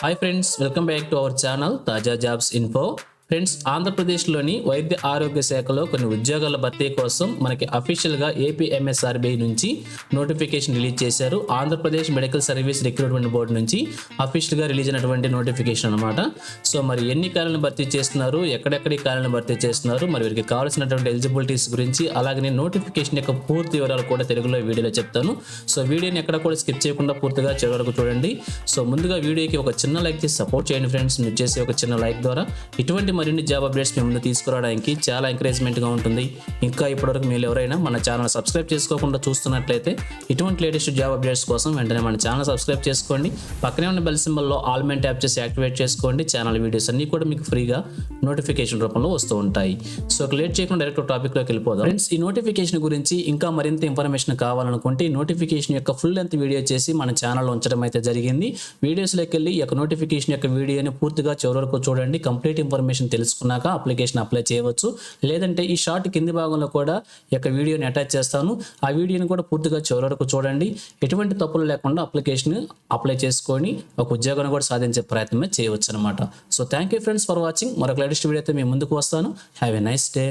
Hi friends, welcome back to our channel తాజా jobs info. Friends, ఆంధ్రప్రదేశ్లోని వైద్య ఆరోగ్య శాఖలో కొన్ని ఉద్యోగాల భర్తీ కోసం మనకి అఫీషియల్గా ఏపీ ఎంఎస్ఆర్బీ నుంచి నోటిఫికేషన్ రిలీజ్ చేశారు. Andhra Pradesh medical service recruitment board నుంచి అఫీషియల్గా రిలీజ్ అయినటువంటి నోటిఫికేషన్ అనమాట. సో మరి ఎన్ని ఖాళీలను భర్తీ చేస్తున్నారు, ఎక్కడెక్కడి ఖాళీలను భర్తీ చేస్తున్నారు, మరి వీరికి కావాల్సినటువంటి ఎలిజిబిలిటీస్ గురించి, అలాగే నోటిఫికేషన్ యొక్క పూర్తి వివరాలు కూడా తెలుగులో వీడియోలో చెప్తాను. సో వీడియోని ఎక్కడ కూడా స్కిప్ చేయకుండా పూర్తిగా చివరి వరకు చూడండి. సో ముందుగా వీడియోకి ఒక చిన్న లైక్ చేసి సపోర్ట్ చేయండి ఫ్రెండ్స్. మీరు చేసే ఒక చిన్న లైక్ ద్వారా ఇటువంటి మరిన్ని జాబ్ అప్డేట్స్ మీ ముందు తీసుకురావడానికి చాలా ఎంకరేజ్మెంట్గా ఉంటుంది. ఇంకా ఇప్పటివరకు మీరు ఎవరైనా మన ఛానల్ సబ్స్క్రైబ్ చేసుకోకుండా చూస్తున్నట్లయితే ఇటువంటి లేటెస్ట్ జాబ్ అప్డేట్స్ కోసం వెంటనే మన ఛానల్ సబ్స్క్రైబ్ చేసుకోండి. పక్కనే ఉన్న బెల్ సింబల్లో ఆల్ మెయిన్ ట్యాప్ చేసి యాక్టివేట్ చేసుకోండి. ఛానల్ వీడియోస్ అన్ని కూడా మీకు ఫ్రీగా నోటిఫికేషన్ రూపంలో వస్తూ ఉంటాయి. సో లేట్ చేయకుండా డైరెక్ట్ టాపిక్లోకి వెళ్ళిపోదాం. ఫ్రెండ్స్, ఈ నోటిఫికేషన్ గురించి ఇంకా మరింత ఇన్ఫర్మేషన్ కావాలనుకుంటే ఈ నోటిఫికేషన్ యొక్క ఫుల్ లెంత్ వీడియో చేసి మన ఛానల్లో ఉంచడం అయితే జరిగింది. వీడియోస్లోకి వెళ్ళి ఈ యొక్క నోటిఫికేషన్ యొక్క వీడియోని పూర్తిగా చివరి వరకు చూడండి. కంప్లీట్ ఇన్ఫర్మేషన్ తెలుసుకున్నాక అప్లికేషన్ అప్లై చేయవచ్చు. లేదంటే ఈ షార్ట్ కింది భాగంలో కూడా ఈ యొక్క వీడియోని అటాచ్ చేస్తాను. ఆ వీడియోని కూడా పూర్తిగా చివరి వరకు చూడండి. ఎటువంటి తప్పులు లేకుండా అప్లికేషన్ అప్లై చేసుకొని ఒక ఉద్యోగాన్ని కూడా సాధించే ప్రయత్నమే చేయవచ్చు అనమాట. So thank you friends for watching. మరొక లేటెస్ట్ వీడియో అయితే మీ ముందుకు వస్తాను. Have a nice day.